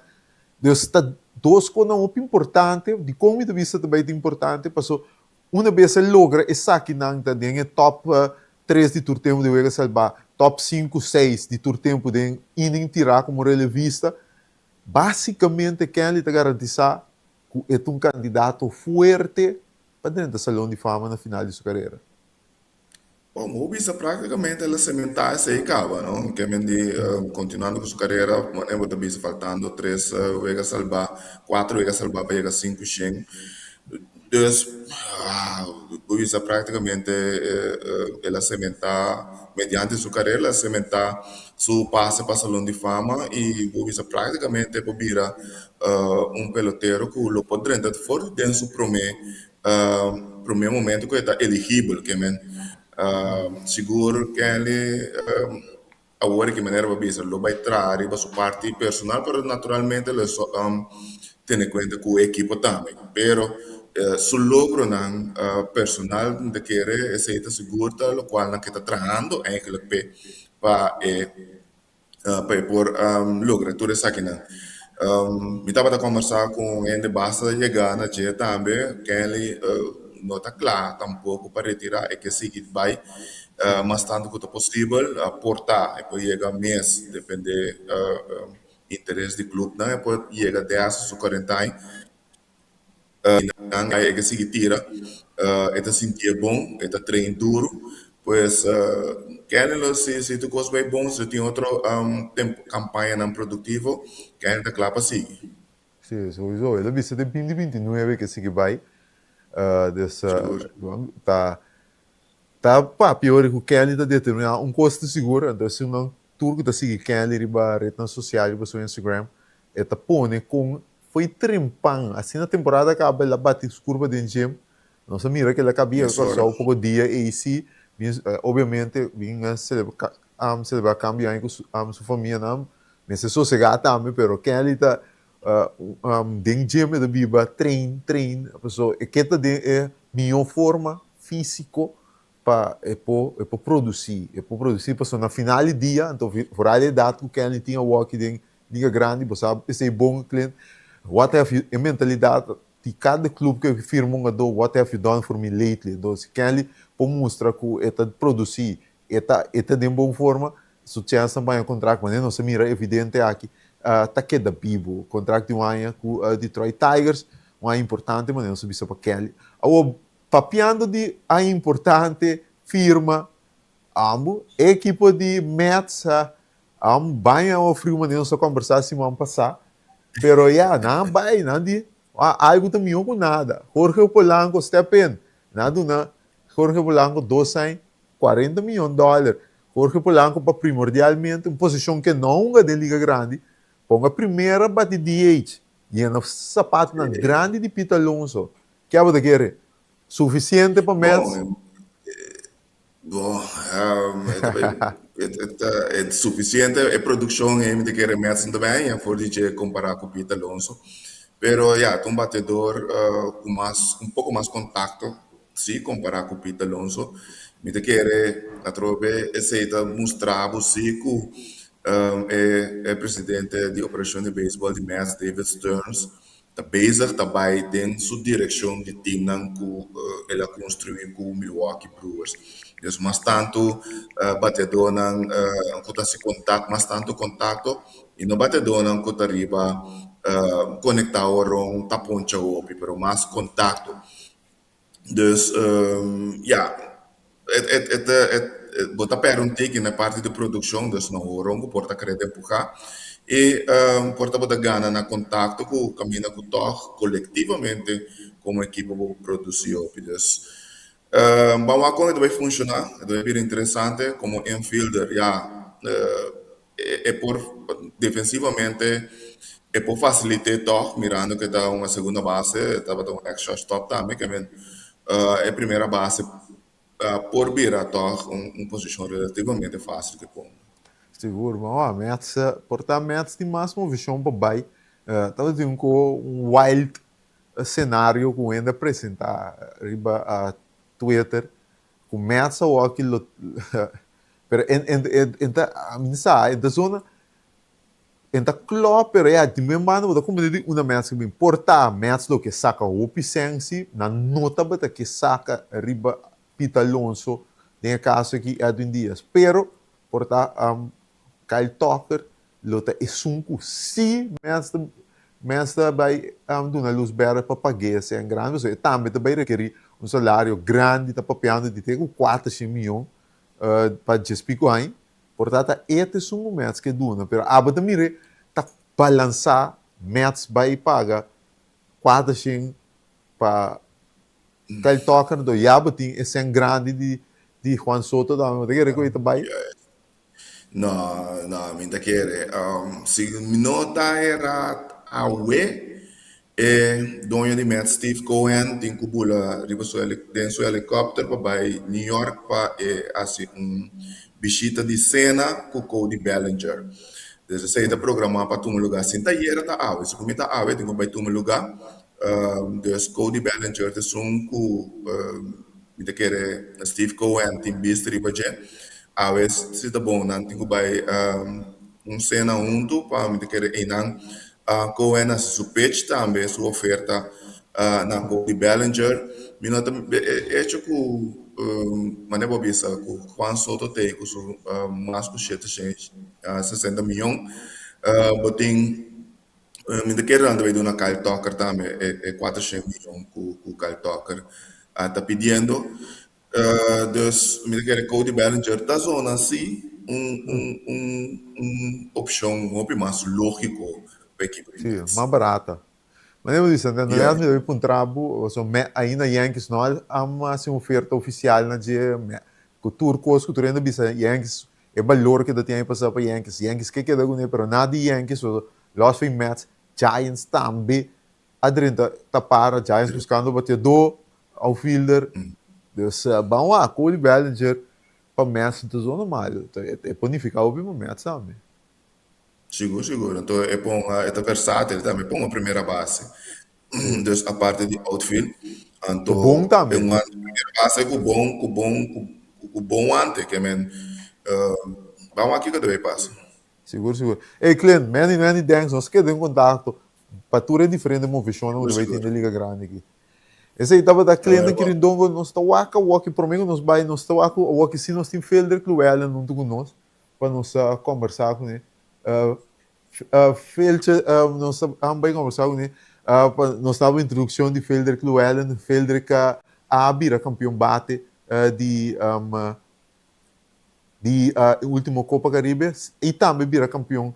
Speaker 1: Então, está duas coisas muito importantes, de como de vista também é importante, porque uma vez ele logra essa aqui não tem top 3 de tur tempo de Vega Salvar, top 5, 6 de tur tempo de ininterrupto como relevista, basicamente Kelly está garantizando que é um candidato forte para dentro do Salão de Fama na final de sua carreira.
Speaker 15: Bom, o Bisa praticamente ela sementar se acaba, não? Que continuando com sua carreira, mas o Bisa faltando 3 vegas salvar, 4 vegas salvar para chegar a 5 100. O Bisa praticamente ela sementar mediante sua carreira, ela sementar seu passe para o Salão de Fama e o Bisa praticamente vira peloteiro que lo pode entrar fora dentro do primeiro momento que está elegível, que seguro que ele agora que maneira vai ser lo vai trazer para sua parte personal, pero naturalmente ele tem em conta com a equipe também, pero su logro nan personal de querer essa segura lo qual não está trabalhando é que para por lograr tudo isso aqui não. Me estava a conversar com ele basta chegar na dia também que ele não está claro tampouco para retirar e que seguir vai mas tanto quanto possível aportar e depois chega mês depende interesse do clube não depois chega 10 ou 40 anos é que seguir tira está sentir bom está treino duro pues querem se tu gosta bem bom se tem outro campanha não produtivo querem está claro para seguir.
Speaker 1: Sim, isso ele disse de 2029 que sigue vai dessa tá para pior que o Kelly está determinando um custo seguro então se não turco está seguir Kelly riba rede social riba seu Instagram está põe com foi trimpang assim na temporada acaba ela bate curva de gym não se mira que ela cabia só um pouco dia AC obviamente vinha celebrar cambiar com sua família não mas se sossegar também pero Kelly está dentro gym da biba trein a pessoa que está de melhor forma físico para produzir para na final do dia então por a idade que Kelly tinha walk de liga grande você sabe esse bom cliente what have a mentalidade de cada clube que firma what have you done for me lately então se Kelly para mostrar que está produzir está de boa forma sua chance também a contrato mas não se mira evidente aqui tá queda vivo contrato de um ano com Detroit Tigers um ano importante mas não se visa para Kelly papiando de a importante firma, equipo de Mets, bem a ofrir uma nossa conversa semana passada, pero não vai, não de algo também com nada. Jorge Polanco step in, nada na Jorge Polanco 40 milhões de dólares. Jorge Polanco para primordialmente uma posição que não é de liga grande, põe a primeira bate DH e é no sapato na grande de Pita Alonso. Que é o que quer? Suficiente para Mets?
Speaker 15: Bom, é suficiente a produção de que Mets também, por dizer comparar com Pita Alonso. Pero um batedor com um pouco mais contato, sim, comparar com Pita Alonso. Me quer a trobe aceita mostrar você que é presidente de operação de beisebol de Mets, David Stearns, está bezig daarbij tem sua direção de time que ela construiu com o Milwaukee Brewers. Dus mas tanto batedor não se contato, mas tanto contato e no batedor não que arriba conectar o taponcha opi, pero mais contato. Dus botar per um take na parte de produção, dus não o ronco porta querer empurrar e porta botar gana na contato com caminha com toque coletivamente como equipe vou produzir opi. Dus vamos ver como vai funcionar, vai ser interessante como infielder, por defensivamente é por facilitar toque, mirando que dá uma segunda base, estava dando um extra stop também, que é a primeira base por virar toque, uma posição relativamente fácil de pôr.
Speaker 1: Seguro, mas Mets, portanto, Mets tem mais uma visão para baixo, estava tendo um wild cenário que ainda apresentar riba a Twitter, com Mets ou aquilo, pero en zona enta claro, pero de mesmo maneira, como eu digo, uma Mets que me importa, Mets do que saca o pisense, na nota bata que saca riba Pita Alonso, tem caso aqui é do Dias, pero porta Kyle Tucker, lota é sunco, se Mets vai dar uma luz verde para pagar esse grande, você também vai requerer um salário grande, está papiando de ter 4 milhões para despico aí. Portanto, estes são momentos que duna, pero aba da mire tá balançar, Mets vai pagar 4 para Kyle Tucker do Yaba tem esse grande de Juan Soto da onde que ele vai.
Speaker 15: Não, me quer. Se nota era a dono de Mets Steve Cohen tem que bula riba seu helicóptero para New York para assim visita de cena com Cody Bellinger. Desde saída programar para tomar lugar sem taller da ave. Se comenta ave tem que vai tomar lugar. Desde Cody Bellinger de som com me quer Steve Cohen tem visto riba já. Ave se tá bom não tem que vai cena junto para me quer inan Cohen a su pitch também sua oferta na Cody Bellinger. Me nota hecho com mané bobisa com Juan Soto tem com su mais com 60 milhões. Botin me quer andar do na Kyle Tucker também é 400 milhões com Kyle Tucker. Tá pedindo dus me quer Cody Bellinger da zona assim opção mais lógico.
Speaker 1: Sim, mais barata. Mas eu disse, na verdade, eu para um trabo, ainda Yankees não há uma oferta oficial na dia, que turcos, que tu ainda bisa Yankees, é valor que tem para passar para Yankees, Yankees que queda com ele, pero nada Yankees, Los Angeles Mets, Giants também, adrenta tapar, Giants buscando batedor, outfielder, dus vamos lá, Cody Bellinger, para Mets, então zona mal, é bonificar o bem Mets também.
Speaker 15: Seguro. Então, é versátil também, põe a primeira base. Dus, a parte de outfield. Então,
Speaker 1: bom também.
Speaker 15: Uma primeira base com bom antes, que vamos aqui que deve passar.
Speaker 1: Seguro. Ei, Clint, many thanks. Nós queremos contato. Para tudo é diferente, uma visão, não vai ter na liga grande aqui. Esse aí estava da Clint, querido, nós está waka, por mim, nós vai, nós está waka, se nós temos Felder Cluellen, não tem conosco, para nós conversar com ele. Nós estamos bem conversando, nós estamos introdução de Felder Cluellen, Felder que a bira campeão bate de último Copa Caribe e também vira campeão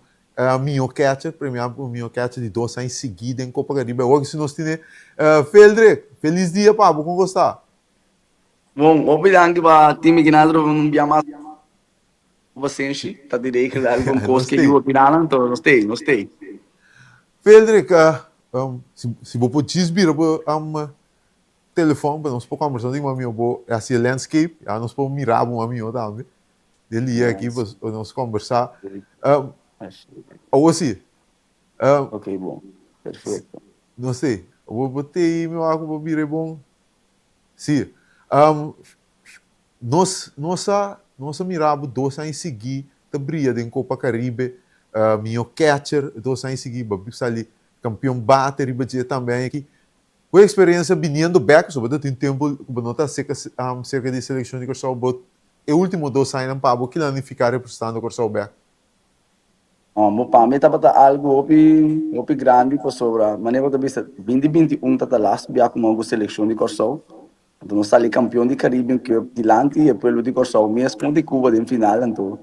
Speaker 1: Minho Catcher, premiado por Minho Catcher de 2 anos seguidos em Copa Caribe. Hoje, se nós temos Feldrek, feliz dia, Pablo, como está?
Speaker 16: Bom, obrigado para o time que nós vamos enviar vocês, tá direito que algum coisa que eu opinaram, então gostei.
Speaker 1: Feldrek, se você pode virar telefone, nós podemos conversar com o meu assim landscape, nós podemos mirar o meu também. Ele ia aqui para nós conversar. Ou assim.
Speaker 16: Ok, bom. Perfeito.
Speaker 1: Não sei. Eu vou botar meu água para virar bom. Sim. Nós miramos 2 anos seguidos, da brilha em Copa Caribe, meu catcher, 2 anos seguidos, ali, campeão bate, riba também aqui. Foi a experiência vindo back, sobretudo em tempo, que não está cerca de seleção de Corsal, mas o último 2 anos, para que não ficar representando o Corsal back.
Speaker 16: Para mim, estava algo grande para sobra. Mas eu também 2021 está lá, se como seleção de Corsal. Então, nós saímos campeão de Caribe, que é dilante, e depois de Corsal, mesmo de Cuba, no final. Então,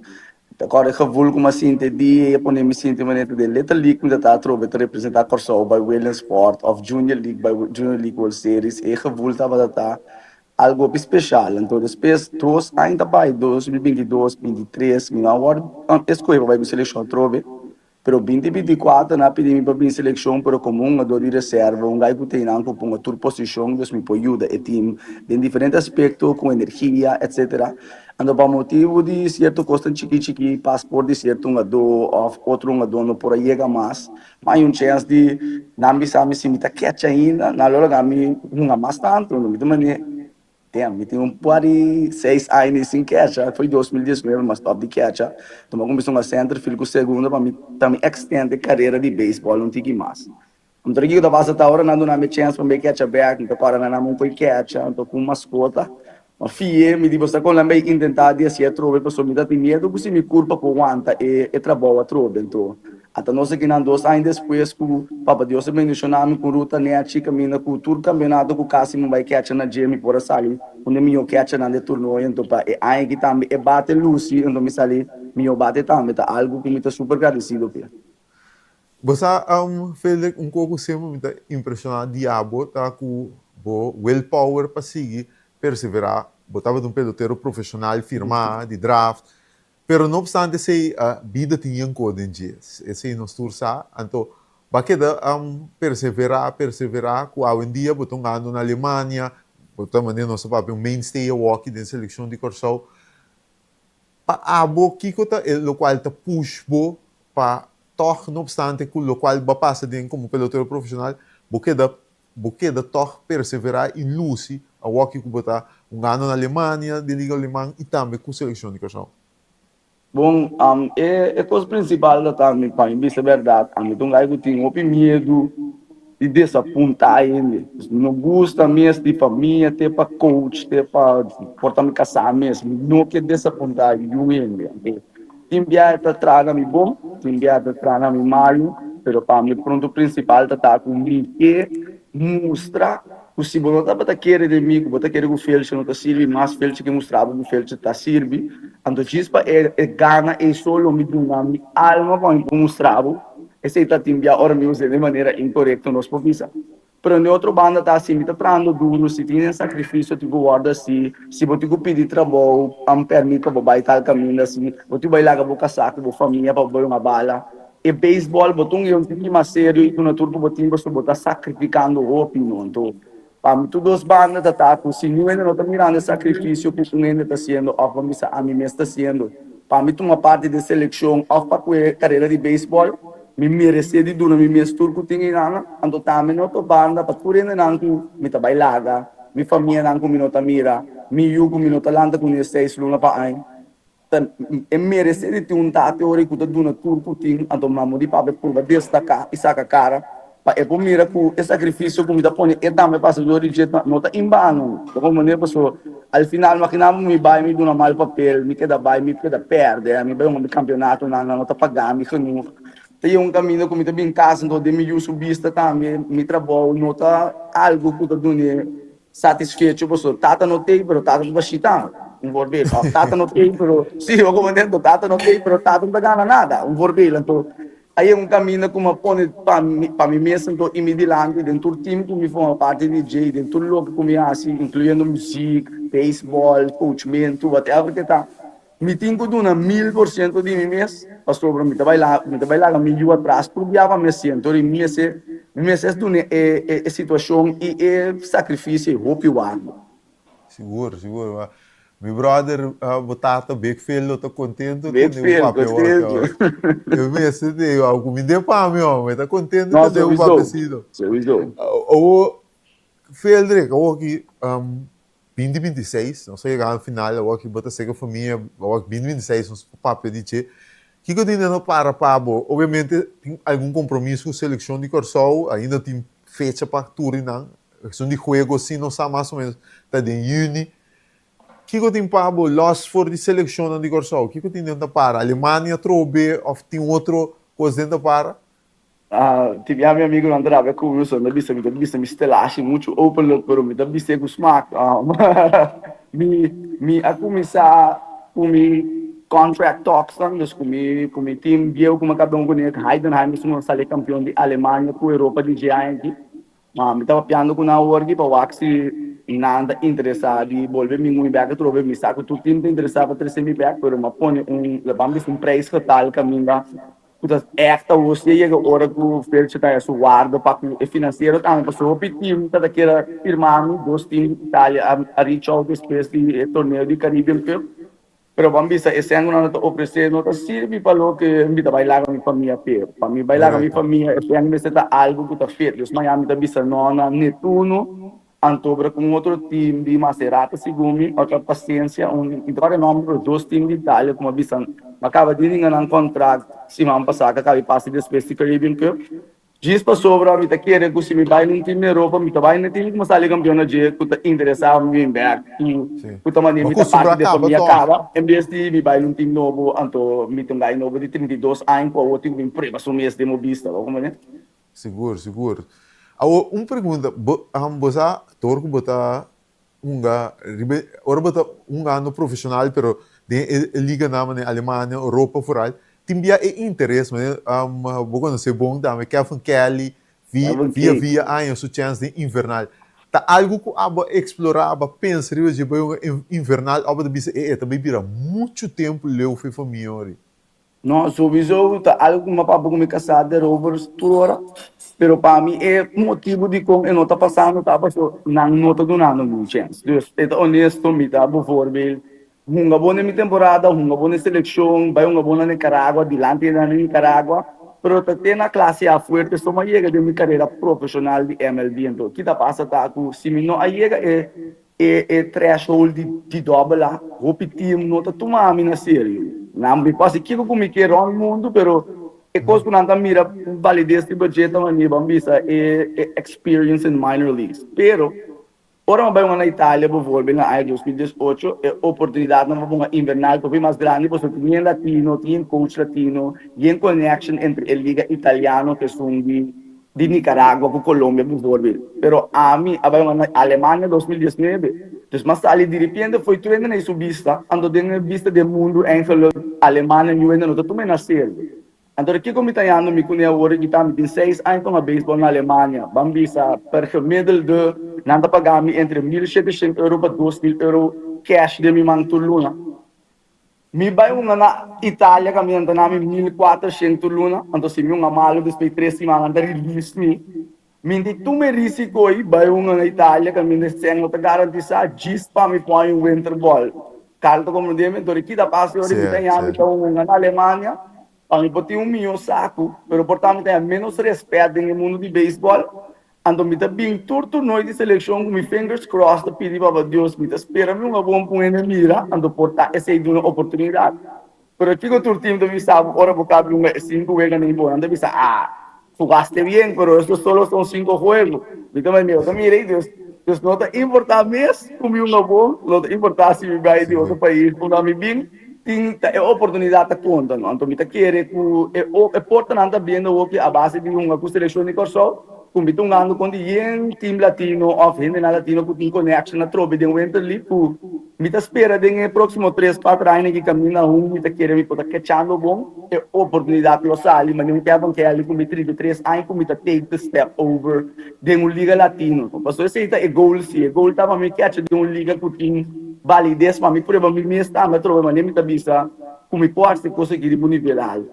Speaker 16: agora eu vou como assim, eu ponho me sinto maneira de Little League, que está a representar Corsal by Williams Sport, of Junior League by Junior League World Series, e eu vou estar algo especial. Então, depois, 2 ainda vai, 2022, 2023, agora, escolha para a seleção, trove. Pero 2024, na pedimos para a seleção, pero comum, a dor de reserva, gai que tem na uma tour posição, dus me pode ajudar o time, em diferentes aspectos, com energia, etc. Ando para motivo de certo custo chiqui, passaporte de certo outro no por aí chega mais, mas chance de, não me sabe se me tá quieto ainda, na hora que não mais tanto, não me maneira. Tem par de 6 anos sem catch, foi 2019, mas top de catch. Então, eu comecei a center, fico segundo, para mim, também extender a carreira de beisebol, não tinha mais. Então, aqui eu estava hora, não dava chance para me catch back, então, agora não foi catch, então, com mascota. Mas, me digo, você quando eu tentar de assim, trove, pessoa me dá medo, porque me culpa por aguenta e trabalha trove, então. Até nós aqui na 2 anos depois, com Papa Deus me mencionou com ruta né a chica mina com tour campeonato com Cássimo vai catch na Jamie por sair, onde meu catch na de torneio então para aí que também é bate Lucy, então me sali meu bate também tá algo que me tá super agradecido pelo.
Speaker 1: Você fez pouco sempre me tá impressionado diabo tá com willpower para seguir, perseverar, botava um peloteiro profissional firmar de draft. Pero não obstante, essa vida tinha um código dias. Esse não esturça, então, baqueda perseverar, com hoje em dia, botam ganhando na Alemanha, botam maneira nosso papel mainstay walk da seleção de Corsal. Para abo que tá, o qual tá push para toch, não obstante, com o qual vai passar como peloteiro profissional, boqueda toch perseverar e luce a walk que botar ganhando na Alemanha, de liga alemã e também com a seleção de Corsal.
Speaker 16: Bom, a coisa principal da também para mim, isso é verdade. A mim eu tenho medo de desapontar ele. Não gosta mesmo de família, até para coach, até para portar me casar mesmo. Não quer desapontar ele. Enviar para traga me bom, enviar para traga me mal, pero para mim o ponto principal tá comigo que mostrar o se você não está querendo de mim, você quer que o Felch não está sirve, mas o Felch que mostrava que o Felch está sirve, então chispa gana e solo me dá minha alma para mostrava, esse está enviar ora me usa de maneira incorreta nos povisa. Pero em outra banda tá assim, me tá trando duro, se tem sacrifício tipo guarda se você pedir trabalho, permite para vai tal caminho assim, você vai lá com a saco, com família para botar uma bala. E beisebol, botou um time mais sério e na turma botinho você botar sacrificando o opinião, então para mim, todas as bandas da com se não ainda não está mirando o sacrifício que o ainda está sendo, ou para mim, a mim está sendo. Para mim, uma parte da seleção, ou para a carreira de beisebol, me merece de duna, me mestur que tem ainda, então também não estou banda, para por ainda não me está bailada, minha família não me não está mira, me yugo me não está landa com esse 6 luna para aí. E merece de ter teórico da duna turco tem, então mamo de papo por destacar e saca cara. É bom mira com esse sacrifício que me dá põe e também passa do origem não tá em vano como maneira pessoa ao final maquinava me vai me dá mal papel me queda vai me queda perde me vai um campeonato não tá pagando me não tem caminho como também em casa então de me uso vista também me trabalho não tá algo que tá dando satisfeito, você tata não tem, pero tata não vai chitar. Vorbilo. Tata não tem, pero sim, eu comandante, tata não tem, pero tata não tá ganhando nada. Vorbilo. Então, aí é caminho que me põe para mim mesmo, então, imediatamente, dentro do time que me forma parte de DJ, dentro do lugar que me assim, incluindo música, beisebol, coachmento, whatever que tá. Me tenho que dar 1000% de mim mesmo, pastor, para me trabalhar, me atrás, proviava me sento, e me essa situação e sacrifício, roupa e guarda.
Speaker 1: Seguro. Meu brother, botata, big filho, tô contente.
Speaker 16: Big filho, contente.
Speaker 1: Eu mesmo, eu algo me deu para mim, mas tá contente que deu um papecido. O Feldrick, eu aqui 2026, não sei chegar no final, eu aqui bota ser com a família, eu aqui 2026, uns papel de che. Que eu tenho não para obviamente tem algum compromisso com a seleção de Corsol, ainda tem fecha para Turinã, questão de jogo assim, não sabe mais ou menos, tá de juni. Que eu tenho para lost for de seleção de Corsol, que eu tenho não para Alemanha trobe ou tem outro coisa dentro para?
Speaker 16: Tive meu amigo André, vai com isso, não bisa me estelache muito open look, pero me bisa com smack. Me a começar com contract talks, dus com mi team viu como acabou com ele Heidenheim, isso sale campeão de Alemanha com Europa de Giant. Me estava piando com a org para waxi nada interessado e volver me back trove me saco tu time te interessava trazer me back, pero me põe levamos preço total caminho. Putas esta você chega hora que o Felix está a guarda para o financeiro também para o time tá daquela firmando dois times de Itália a reach out depois do torneio de Caribbean Cup. Pero vamos ver esse ano não está oferecendo, não serve para o que me está bailar com minha família para mim bailar com minha família esse ano me está algo que está feito os Miami está bisa nona Netuno Antobra com outro time de Maserati Segumi outra paciência então nome dois times de Itália como bisa acaba de ganhar contrato se vamos passar que acaba passe depois do Caribbean Cup diz para sobra me tá querendo que se me vai num time na Europa me tá vai no time como sale campeão de que tá interessado me vir back que tá maneiro me tá parte da família acaba em vez de me vai num time novo então me tem ganho novo de 32 anos com outro time preba so mês de mobista como é
Speaker 1: seguro pergunta você torco botar ora botar ano profissional pero de liga na Alemanha Europa foral timbia interesse mas vou conhecer bom também Kevin Kelly via anos a chance de invernal tá algo que aba explorar aba pensar de invernal aba de bisa também vira muito tempo leu foi família
Speaker 16: não sowieso tá algo que uma papo com me casar de Rovers toda pero para mim é motivo de como eu não tá passando tá passou não tá dando nenhuma chance dus é honesto me tá por favor uma boa temporada, uma boa seleção, vai uma boa Nicarágua, dilante da Nicarágua, pero tem na classe A forte, só uma chega de minha carreira profissional de MLB, então, que tá passa tá com, se me não chega é threshold de double lá, o time não tá tomando na sério, não me passa que como me quer no mundo, pero é coisa que não tá mira validez de budget, mas vamos ver é experience in minor leagues, pero ora vai na Itália, por favor, na AIA 2018, é oportunidade na uma invernal, que foi mais grande, porque tinha latino, tinha coach latino, tinha connection entre a liga italiana, que são de Nicarágua com Colômbia, por favor. Pero a mim, vai na Alemanha 2019, então, mas ali de repente foi tudo na subista, ando dentro vista do mundo, em Alemanha, e ainda não está também nascer. Então, aqui como italiano, me conhece agora que está 26 anos com a beisebol na Alemanha. Vamos ver, per middle de, nada pagar-me entre 1.700 euros para 2.000 euros cash de minha mão luna. Me vai na Itália, que me anda na 1.400 luna. Então, se me malo, depois de 3 semanas, anda release me. Me diz, tu me risco aí, vai na Itália, que me diz, não te garantiza, diz para me põe um winter ball. Carta como dime, então, aqui da passe, eu italiano, então, na Alemanha. Ang pati meu saco, pero portanto tem menos respeito no mundo de beisebol. Ando me tá bem torneio de seleção com meus fingers crossed, pedir para Deus me espera me uma boa punha mira, ando portar essa é uma oportunidade. Pero aqui com o time do sabe, ora vocábulo 5 vezes nem bom, ando bisa jugaste bien, pero estos solo son 5 juegos. Então meu, mira Deus não está importante mesmo como uma boa, não está importante se vai de outro país, quando me bem é oportunidade que conta, não? Então, me quer que é importante também o que a base de uma seleção de Corsol, kung bitungando kundi yung team latino of hindi na latino puting connection na trobe din winter league po. Mita espera din próximo 3-4 anos que caminha mita querer me poder quechando bom e oportunidade eu sali mas não quer que ali com 3 anos com mita take the step over de liga latino. Passou esse é goal se goal tava me catch de liga puting validez mas me provavelmente me está mas trobe mas nem mita bisa como pode conseguir de nível alto.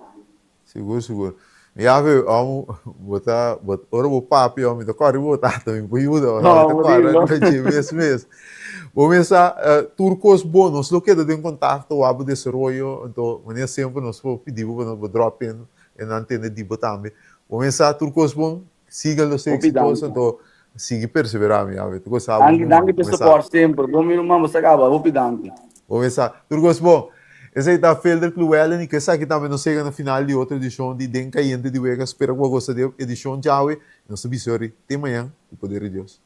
Speaker 1: Seguro. E aí, botar ora o papo, me tocar e botar também, por ajuda, mesmo. Vamos começar, turcos bônus, lo que tem contato, o abo de desenvolvimento, então, maneira sempre nós pedimos para nós drop in na antena de também. Vamos começar, turcos bom, siga os exitosos, então, siga perseverar, minha ave.
Speaker 16: Danke pelo suporte sempre, bom mesmo, vamos acabar, vou pedir. Vamos
Speaker 1: começar, turcos bom. Esse aí está Felder Cluellen e que essa aqui também não chega no final de outra edição de Den Caiente de Vega. Espero que você goste da edição. Tchau e não se bisore. Até amanhã. O poder de Deus.